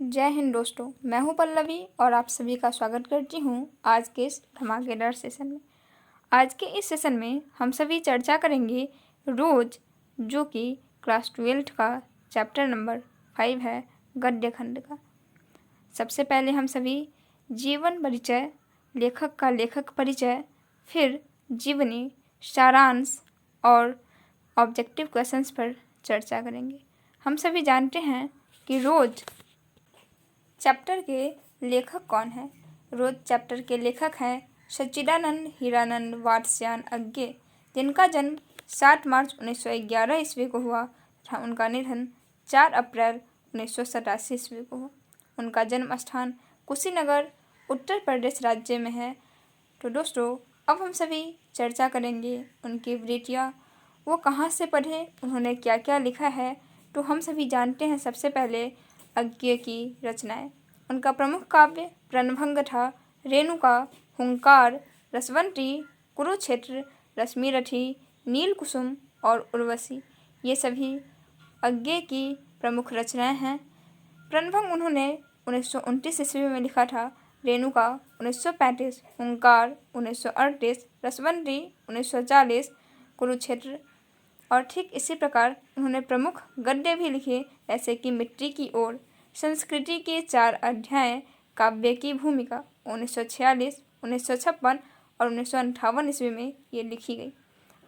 जय हिंद दोस्तों, मैं हूं पल्लवी और आप सभी का स्वागत करती हूं आज के इस धमाकेदार सेशन में। आज के इस सेशन में हम सभी चर्चा करेंगे रोज, जो कि क्लास 12 का चैप्टर नंबर 5 है, गद्य खंड का। सबसे पहले हम सभी जीवन परिचय, लेखक का लेखक परिचय, फिर जीवनी, सारांश और ऑब्जेक्टिव क्वेश्चंस पर चर्चा करेंगे। हम सभी जानते हैं कि रोज चैप्टर के लेखक कौन है। रोज चैप्टर के लेखक हैं सच्चिदानंद हीरानंद वात्स्यायन अज्ञे, जिनका जन्म 7 मार्च 1911 ईस्वी को हुआ तथा उनका निधन 4 अप्रैल 1987 ईस्वी को हुआ। उनका जन्म स्थान कुशीनगर, उत्तर प्रदेश राज्य में है। तो दोस्तों, अब हम सभी चर्चा करेंगे उनकी वृत्तियाँ, वो कहाँ से पढ़े, उन्होंने क्या क्या लिखा है। तो हम सभी जानते हैं सबसे पहले अज्ञे की रचनाएं। उनका प्रमुख काव्य रणभंग था। रेणुका, हुंकार, रसवंती, कुरुक्षेत्र, रश्मिरथी, नीलकुसुम और उर्वशी, ये सभी अज्ञे की प्रमुख रचनाएं हैं। रणभंग उन्होंने 1929 ईस्वी में लिखा था। रेणुका 1935, हुंकार 1938, रसवंती 1940, कुरुक्षेत्र। और ठीक इसी प्रकार उन्होंने प्रमुख गद्य भी लिखे, जैसे कि मिट्टी की ओर, संस्कृति के 4 अध्याय, काव्य की भूमिका 1946, 1956 और 1958 ईस्वी में ये लिखी गई।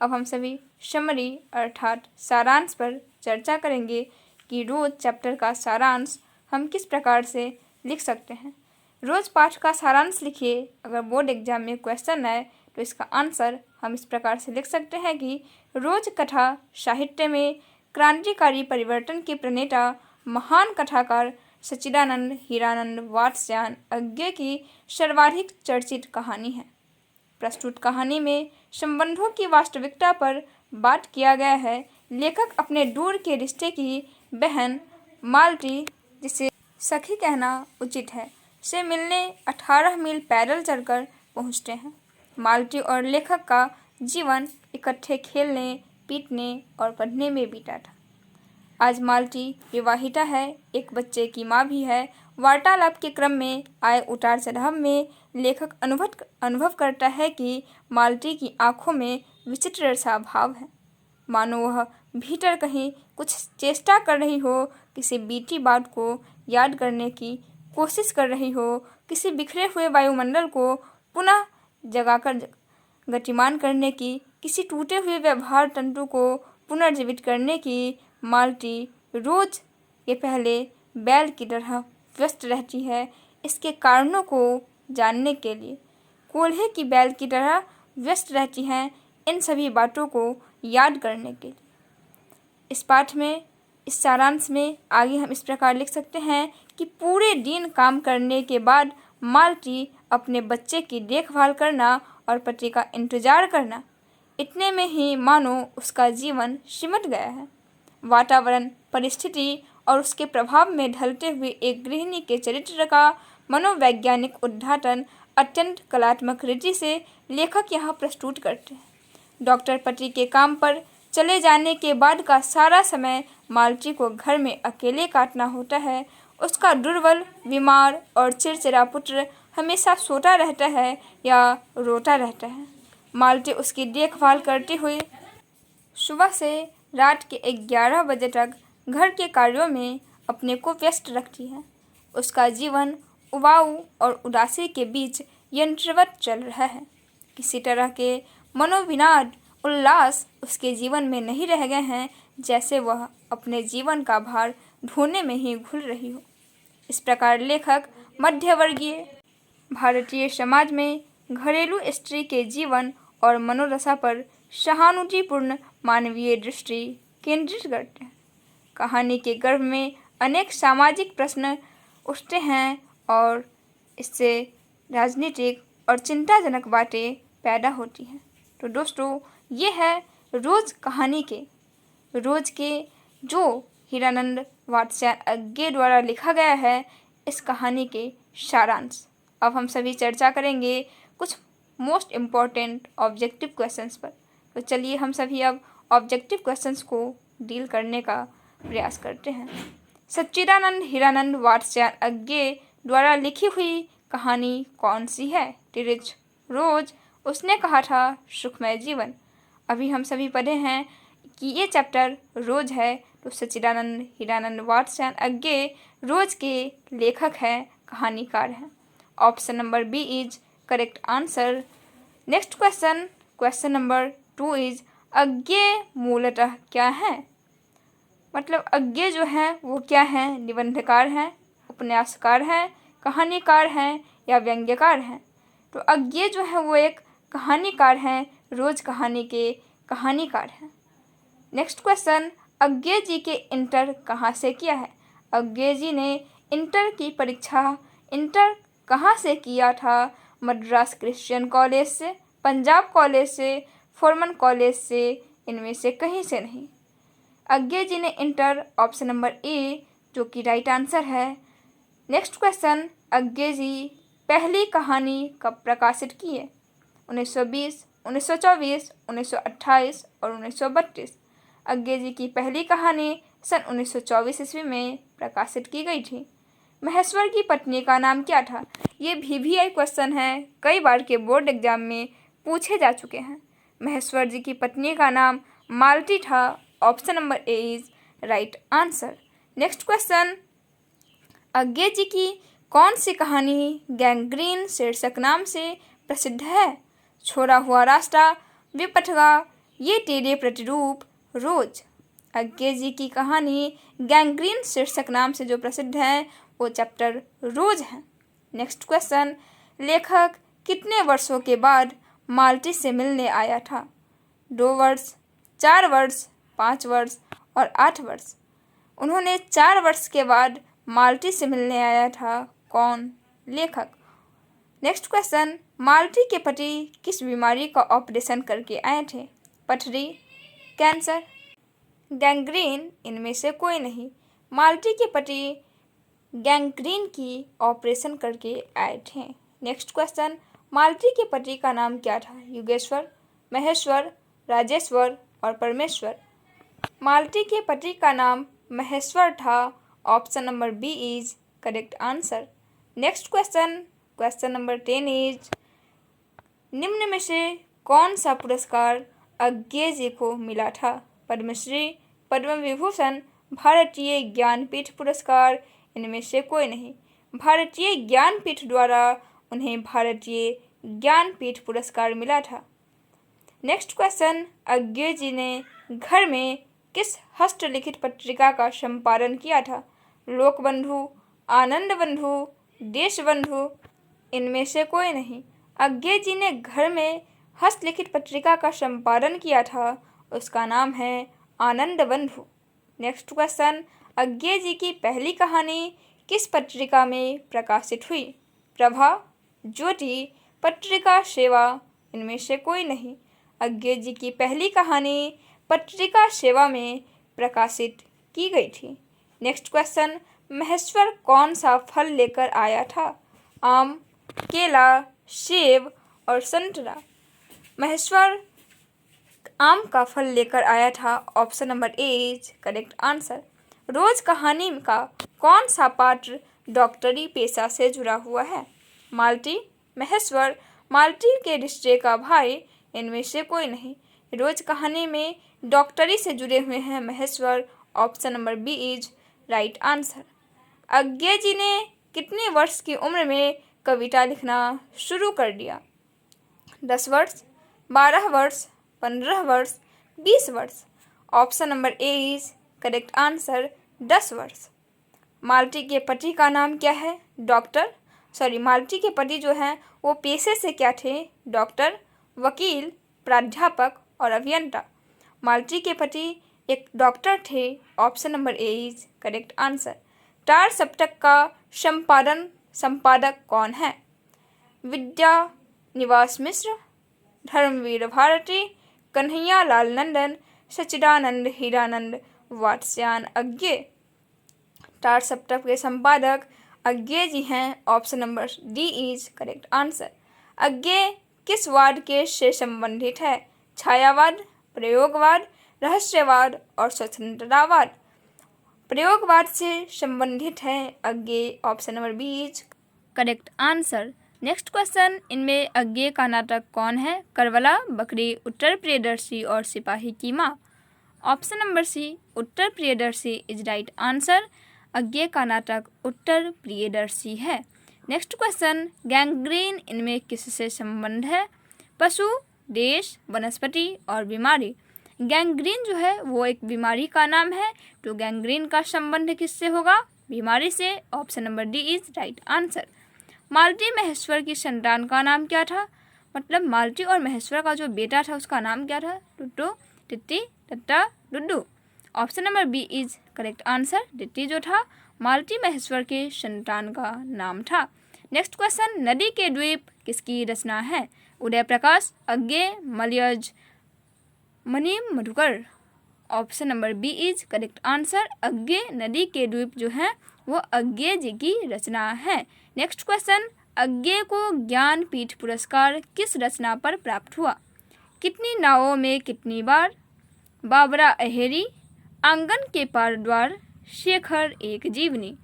अब हम सभी समरी अर्थात सारांश पर चर्चा करेंगे कि रोज चैप्टर का सारांश हम किस प्रकार से लिख सकते हैं। रोज पाठ का सारांश लिखिए। अगर बोर्ड एग्जाम में क्वेश्चन आए तो इसका आंसर हम इस प्रकार से लिख सकते हैं कि रोज कथा साहित्य में क्रांतिकारी परिवर्तन के प्रणेता महान कथाकार सच्चिदानंद हीरानंद वात्स्यायन अज्ञे की सर्वाधिक चर्चित कहानी है। प्रस्तुत कहानी में संबंधों की वास्तविकता पर बात किया गया है। लेखक अपने दूर के रिश्ते की बहन मालती, जिसे सखी कहना उचित है, से मिलने 18 मील पैदल चलकर पहुंचते हैं। मालती और लेखक का जीवन इकट्ठे खेलने, पीटने और पढ़ने में बीता था। आज मालती विवाहिता है, एक बच्चे की माँ भी है। वार्तालाप के क्रम में आए उतार चढ़ाव में लेखक अनुभव करता है कि मालती की आंखों में विचित्र सा भाव है, मानो वह भीतर कहीं कुछ चेष्टा कर रही हो, किसी बीती बात को याद करने की कोशिश कर रही हो, किसी बिखरे हुए वायुमंडल को पुनः जगाकर गतिमान करने की, किसी टूटे हुए व्यवहार तंतु को पुनर्जीवित करने की। मालती रोज के पहले बैल की तरह व्यस्त रहती है, इसके कारणों को जानने के लिए कोल्हे की बैल की तरह व्यस्त रहती हैं, इन सभी बातों को याद करने के लिए। इस पाठ में, इस सारांश में आगे हम इस प्रकार लिख सकते हैं कि पूरे दिन काम करने के बाद मालती अपने बच्चे की देखभाल करना और पति का इंतजार करना, इतने में ही मानो उसका जीवन सिमट गया है। वातावरण, परिस्थिति और उसके प्रभाव में ढलते हुए एक गृहिणी के चरित्र का मनोवैज्ञानिक उद्घाटन अत्यंत कलात्मक रीति से लेखक यहाँ प्रस्तुत करते हैं। डॉक्टर पति के काम पर चले जाने के बाद का सारा समय मालती को घर में अकेले काटना होता है। उसका दुर्बल, बीमार और चिड़चिड़ा पुत्र हमेशा सोता रहता है या रोता रहता है। मालती उसकी देखभाल करते हुए सुबह से रात के 11 बजे तक घर के कार्यों में अपने को व्यस्त रखती है। उसका जीवन उबाऊ और उदासी के बीच यंत्रवत चल रहा है। किसी तरह के मनोविनाद, उल्लास उसके जीवन में नहीं रह गए हैं, जैसे वह अपने जीवन का भार ढोने में ही घुल रही हो। इस प्रकार लेखक मध्यवर्गीय भारतीय समाज में घरेलू स्त्री के जीवन और मनोदशा पर सहानुभूतिपूर्ण मानवीय दृष्टि केंद्रित करते हैं। कहानी के गर्भ में अनेक सामाजिक प्रश्न उठते हैं और इससे राजनीतिक और चिंताजनक बातें पैदा होती हैं। तो दोस्तों, ये है रोज कहानी के, रोज के जो हीरानंद वात्स्यायन अज्ञे द्वारा लिखा गया है, इस कहानी के सारांश। अब हम सभी चर्चा करेंगे कुछ मोस्ट इम्पॉर्टेंट ऑब्जेक्टिव क्वेश्चंस पर। तो चलिए हम सभी अब ऑब्जेक्टिव क्वेश्चंस को डील करने का प्रयास करते हैं। सच्चिदानंद हीरानंद वात्स्यायन अज्ञे द्वारा लिखी हुई कहानी कौन सी है? टिरिच रोज, उसने कहा था सुखमय जीवन। अभी हम सभी पढ़े हैं कि ये चैप्टर रोज है, तो सच्चिदानंद हीरानंद वात्स्यायन अज्ञे रोज के लेखक हैं, कहानीकार हैं। Option number B is correct answer. Next question, question number 2 is Agyeya मूलतः क्या है? मतलब अज्ञे जो है वो क्या है? निबंधकार हैं, उपन्यासकार हैं, कहानीकार हैं या व्यंग्यकार हैं? तो अज्ञे जो है वो एक कहानीकार हैं, रोज कहानी के कहानीकार हैं। नेक्स्ट क्वेश्चन, अज्ञे जी के इंटर कहाँ से किया है? अज्ञे जी ने इंटर की परीक्षा इंटर कहाँ से किया था? मद्रास क्रिश्चियन कॉलेज से, पंजाब कॉलेज से, फॉरमन कॉलेज से, इनमें से कहीं से नहीं। अज्ञे जी ने इंटर ऑप्शन नंबर ए जो कि राइट आंसर है। नेक्स्ट क्वेश्चन, अज्ञे जी पहली कहानी कब प्रकाशित की है? 1920, 1924, 1928 और 1932। अज्ञे जी की पहली कहानी सन 1924 ईस्वी में प्रकाशित की गई थी। महेश्वर की पत्नी का नाम क्या था? ये VVI क्वेश्चन है, कई बार के बोर्ड एग्जाम में पूछे जा चुके हैं। महेश्वर जी की पत्नी का नाम मालती था। Option number A is right answer. Next question, Agyeya ji की कौन सी कहानी गैंग्रीन शीर्षक नाम से प्रसिद्ध है? छोड़ा हुआ रास्ता, विपथगा, ये तेरे प्रतिरूप, रोज। अज्ञे जी की कहानी गैंग्रीन शीर्षक नाम से जो प्रसिद्ध है वो चैप्टर रोज है। नेक्स्ट क्वेश्चन, लेखक कितने वर्षों के बाद माल्टी से मिलने आया था? 2 वर्ष, 4 वर्ष, 5 वर्ष और 8 वर्ष। उन्होंने 4 वर्ष के बाद माल्टी से मिलने आया था। कौन? लेखक। नेक्स्ट क्वेश्चन, माल्टी के पति किस बीमारी का ऑपरेशन करके आए थे? पथरी, कैंसर, गैंग्रीन, इनमें से कोई नहीं। माल्टी के पति गैंग्रीन की ऑपरेशन करके आए थे। नेक्स्ट क्वेश्चन, माल्टी के पति का नाम क्या था? युगेश्वर, महेश्वर, राजेश्वर और परमेश्वर। माल्टी के पति का नाम महेश्वर था। Option number B is correct answer. Next question, question number 10 is निम्न में से कौन सा पुरस्कार अज्ञे जी को मिला था? पद्मश्री, पद्म विभूषण, भारतीय ज्ञानपीठ पुरस्कार, इनमें से कोई नहीं। भारतीय ज्ञानपीठ द्वारा उन्हें भारतीय ज्ञानपीठ पुरस्कार मिला था। नेक्स्ट क्वेश्चन, अज्ञे जी ने घर में किस हस्तलिखित पत्रिका का संपादन किया था? लोकबंधु, आनंद बंधु, देशबंधु, इनमें से कोई नहीं। अज्ञे जी ने घर में हस्तलिखित पत्रिका का संपादन किया था, उसका नाम है आनंद बंधु। नेक्स्ट क्वेश्चन, अज्ञे जी की पहली कहानी किस पत्रिका में प्रकाशित हुई? प्रभा, ज्योति, पत्रिका सेवा, इनमें से कोई नहीं। अज्ञे जी की पहली कहानी पत्रिका सेवा में प्रकाशित की गई थी। नेक्स्ट क्वेश्चन, महेश्वर कौन सा फल लेकर आया था? आम, केला, सेब और संतरा। महेश्वर आम का फल लेकर आया था। Option number A is correct answer. Roz कहानी का कौन सा पात्र डॉक्टरी पेशा से जुड़ा हुआ है? माल्टी, महेश्वर, माल्टी के रिश्ते का भाई, इनमें से कोई नहीं। रोज कहानी में डॉक्टरी से जुड़े हुए हैं Maheshwar. Option number B is right answer. Agyeya ji ने कितने वर्ष की उम्र में कविता लिखना शुरू कर दिया? 10 वर्ष, 12 वर्ष, 15 वर्ष, 20 वर्ष। Option number A is correct answer 10 वर्ष। माल्टी के पति का नाम क्या है? माल्टी के पति जो हैं वो पेशे से क्या थे? डॉक्टर, वकील, प्राध्यापक और अभियंता। माल्टी के पति एक डॉक्टर थे। Option number A is correct answer. Tar Saptak का संपादक कौन है? विद्या निवास मिश्र, धर्मवीर भारती, कन्हैया लाल नंदन, सच्चिदानंद हीरानंद वात्स्यायन अज्ञे। टार सप्तक के संपादक अज्ञे जी हैं। Option number D is correct answer. Agyeya किस वाद के से संबंधित है? छायावाद, प्रयोगवाद, रहस्यवाद और स्वतंत्रतावाद। प्रयोगवाद से संबंधित है। Agyeya option number B is correct answer. Next question, इनमें अज्ञेय का नाटक कौन है? करबला, बकरी, उत्तर प्रियदर्शी और सिपाही की माँ। Option number C Uttar Priyadarshi is right answer. Agyeya का नाटक उत्तर प्रियदर्शी है। नेक्स्ट क्वेश्चन, गैंग्रीन इनमें किससे संबंध है? पशु, देश, वनस्पति और बीमारी। गैंग्रीन जो है वो एक बीमारी का नाम है, तो गैंग्रीन का संबंध किससे होगा? बीमारी से। Option number D is right answer. Malati Maheshwar की संतान का नाम क्या था? मतलब मालती और महेश्वर का जो बेटा था उसका नाम क्या था? टुट्टू, टिट्टी, टट्टा, डुड्डू। Option number B is correct answer. टिट्टी जो था मालती महेश्वर के संतान का नाम था। नेक्स्ट क्वेश्चन, नदी के द्वीप किसकी रचना है? Uday Prakash, Agyeya, Malayaj, Manim, Madhukar. Option number B is correct answer. Agyeya नदी के द्वीप जो है वो अज्ञेय जी की रचना है। नेक्स्ट क्वेश्चन, अज्ञेय को ज्ञानपीठ पुरस्कार किस रचना पर प्राप्त हुआ? कितनी नावों में कितनी बार, बाबरा अहेरी, आंगन के पार द्वार, शेखर एक जीवनी।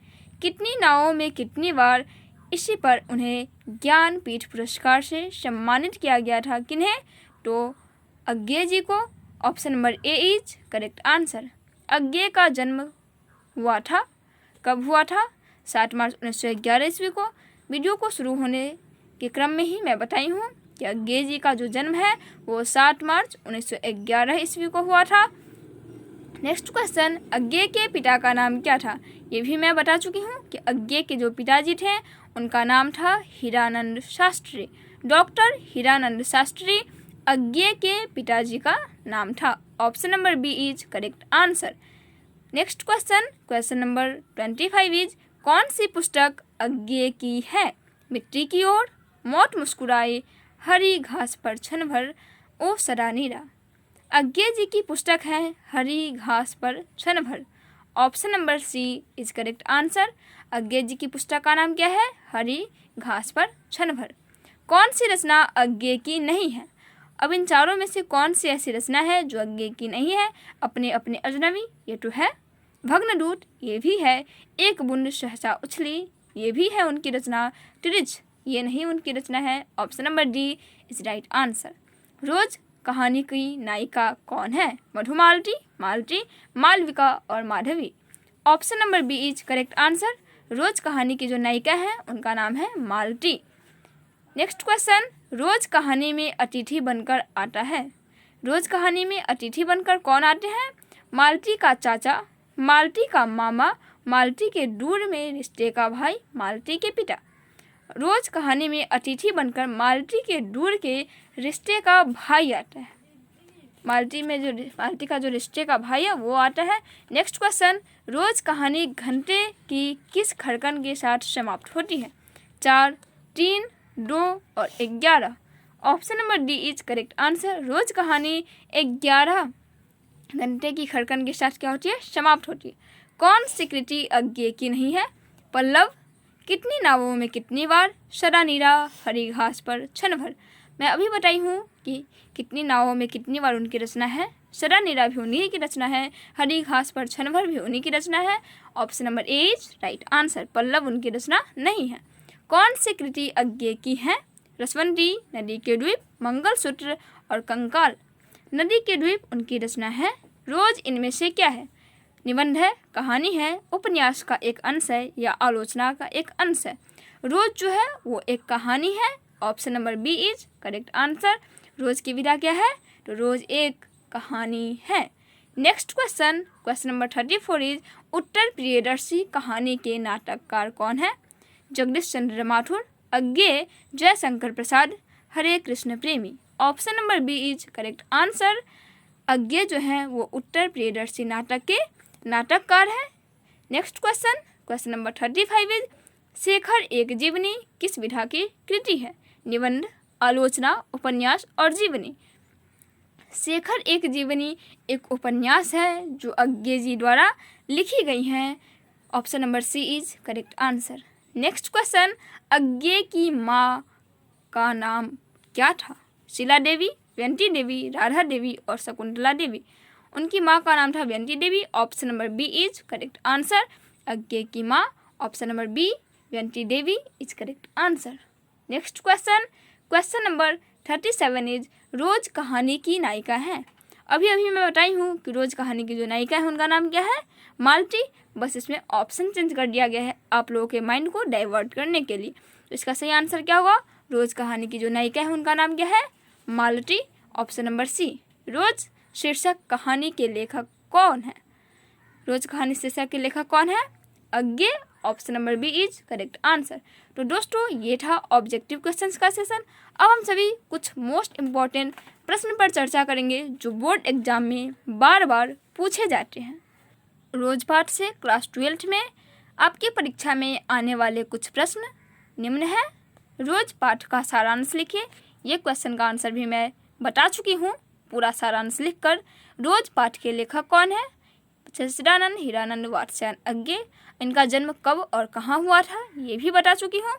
कितनी नावों में कितनी बार, इसी पर उन्हें ज्ञानपीठ पुरस्कार से सम्मानित किया गया था। किन्हें? तो अज्ञेय जी को। Option number A is correct answer. Agyeya का जन्म हुआ था, कब हुआ था? 7 मार्च 1911 ईस्वी को। वीडियो को शुरू होने के क्रम में ही मैं बताई हूँ कि अज्ञेय जी का जो जन्म है वो 7 मार्च 1911 ईस्वी को हुआ था। नेक्स्ट क्वेश्चन, अज्ञेय के पिता का नाम क्या था? ये भी मैं बता चुकी हूँ कि अज्ञेय के जो पिताजी थे उनका नाम था हीरानंद शास्त्री। डॉक्टर हीरानंद शास्त्री अज्ञेय के पिताजी का नाम था। Option number B is correct answer. Next question, question number 25 is कौन सी पुस्तक अज्ञेय की है? मिट्टी की ओर, मौत मुस्कुराए, हरी घास पर क्षण भर, ओ सदा नीरा। अज्ञेय जी की पुस्तक है हरी घास पर क्षण भर। Option number C is correct answer. Agyeya ji की पुस्तक का नाम क्या है? हरी घास पर क्षण भर। कौन सी रचना अज्ञेय की नहीं है? अब इन चारों में से कौन सी ऐसी रचना है जो अज्ञेय की नहीं है? अपने अपने अजनबी, ये तो है। भग्नदूत, ये भी है। एक बूंद सहसा उछली, ये भी है उनकी रचना। त्रिज, ये नहीं उनकी रचना है। Option number D is right answer. Roz कहानी की नायिका कौन है? मधुमालती, मालती, मालविका और Madhavi. Option number B is correct answer. Roz कहानी की जो नायिका है उनका नाम है मालती। नेक्स्ट क्वेश्चन, रोज कहानी में अतिथि बनकर आता है। रोज कहानी में अतिथि बनकर कौन आते हैं? मालती का चाचा, मालती का मामा, मालती के दूर में रिश्ते का भाई, मालती के पिता। रोज कहानी में अतिथि बनकर मालती के दूर के रिश्ते का भाई आता है। मालती का जो रिश्ते का भाई है वो आता है। नेक्स्ट क्वेश्चन, रोज कहानी घंटे की किस खड़कन के साथ समाप्त होती है? 4, 3, 2 और 11। Option number D is correct answer. Roz कहानी 11 घंटे की खड़कन के साथ क्या होती है? समाप्त होती है। कौन सी कृति अज्ञेय की नहीं है? पल्लव, कितनी नावों में कितनी बार, सदा नीरा, हरी घास पर क्षण भर। मैं अभी बताई हूँ कि कितनी नावों में कितनी बार उनकी रचना है। सदा नीरा भी उन्हीं की रचना है, हरी घास पर क्षण भर भी उन्हीं की रचना है। Option number A is right answer. Pallav उनकी रचना नहीं है। कौन सी कृति अज्ञेय की है? रसवंती, नदी के द्वीप, मंगलसूत्र और कंकाल। नदी के द्वीप उनकी रचना है। रोज इनमें से क्या है? निबंध है, कहानी है, उपन्यास का एक अंश है या आलोचना का एक अंश है। रोज जो है वो एक कहानी है। Option number B is correct answer. Roz की विधा क्या है? तो रोज एक कहानी है। Next question, question number 34 is Uttar Priyadarshi कहानी के नाटककार कौन है? जगदीश चंद्र माथुर, अज्ञेय, Jaishankar Prasad, Hare Krishna Premi. Option number B is correct answer. Agyeya जो है वो उत्तर प्रियदर्शी नाटक के नाटककार है। Next question, question number 35 is Shekhar एक जीवनी किस विधा की कृति है? निबंध, आलोचना, उपन्यास और जीवनी। शेखर एक जीवनी एक उपन्यास है जो अज्ञेय जी द्वारा लिखी गई है। Option number C is correct answer. Next question, Agyeya की माँ का नाम क्या था? शीला देवी, व्यंती देवी, राधा देवी और शकुंतला देवी। उनकी माँ का नाम था Vyanti Devi. Option number B is correct answer. Agyeya की माँ, option number B Vyanti Devi is correct answer. Next question, question number 37 is Roz कहानी की नायिका है। अभी मैं बताई हूँ कि रोज कहानी की जो नायिका है उनका नाम क्या है, मालती। बस इसमें ऑप्शन चेंज कर दिया गया है आप लोगों के माइंड को डाइवर्ट करने के लिए। तो इसका सही आंसर क्या होगा, रोज कहानी की जो नायिका है उनका नाम क्या है, मालती। ऑप्शन नंबर सी। रोज शीर्षक कहानी के लेखक कौन है, रोज कहानी शीर्षक के लेखक कौन है, Agyeya. Option number B is correct answer. तो दोस्तों ये था ऑब्जेक्टिव क्वेश्चंस का सेशन। अब हम सभी कुछ मोस्ट इम्पॉर्टेंट प्रश्न पर चर्चा करेंगे जो बोर्ड एग्जाम में बार बार पूछे जाते हैं। रोज पाठ से क्लास 12th में आपकी परीक्षा में आने वाले कुछ प्रश्न निम्न है। रोज पाठ का सारांश लिखिए। ये क्वेश्चन का आंसर भी मैं बता चुकी हूँ। पूरा सारांश लिखकर रोज पाठ के लेखक कौन है, सच्चिदानंद हीरानंद वात्स्यायन अज्ञे। इनका जन्म कब और कहाँ हुआ था ये भी बता चुकी हूँ।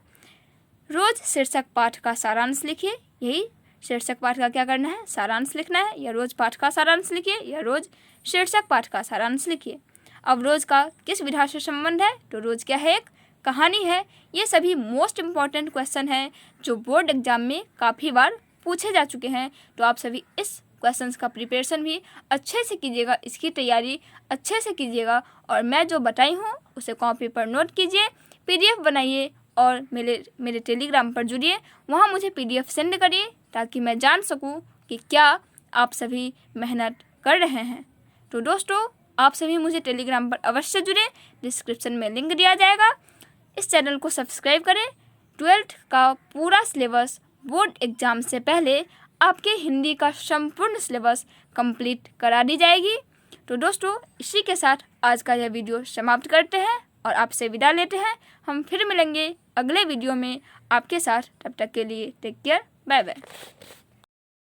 रोज शीर्षक पाठ का सारांश लिखिए। यही शीर्षक पाठ का क्या करना है, सारांश लिखना है। या रोज पाठ का सारांश लिखिए या रोज शीर्षक पाठ का सारांश लिखिए। अब रोज का किस विधा से संबंध है, तो रोज क्या है, एक कहानी है। ये सभी मोस्ट इम्पॉर्टेंट क्वेश्चन हैं जो बोर्ड एग्जाम में काफ़ी बार पूछे जा चुके हैं। तो आप सभी इस क्वेश्चंस का प्रिपरेशन भी अच्छे से कीजिएगा, इसकी तैयारी अच्छे से कीजिएगा। और मैं जो बताई हूँ उसे कॉपी पर नोट कीजिए, पीडीएफ बनाइए और मेरे टेलीग्राम पर जुड़िए। वहाँ मुझे पीडीएफ सेंड करिए ताकि मैं जान सकूँ कि क्या आप सभी मेहनत कर रहे हैं। तो दोस्तों आप सभी मुझे टेलीग्राम पर अवश्य जुड़े, डिस्क्रिप्शन में लिंक दिया जाएगा। इस चैनल को सब्सक्राइब करें। 12th का पूरा सिलेबस बोर्ड एग्जाम से पहले आपके हिंदी का संपूर्ण सिलेबस कंप्लीट करा दी जाएगी। तो दोस्तों इसी के साथ आज का यह वीडियो समाप्त करते हैं और आपसे विदा लेते हैं। हम फिर मिलेंगे अगले वीडियो में आपके साथ। तब तक के लिए टेक केयर, बाय बाय।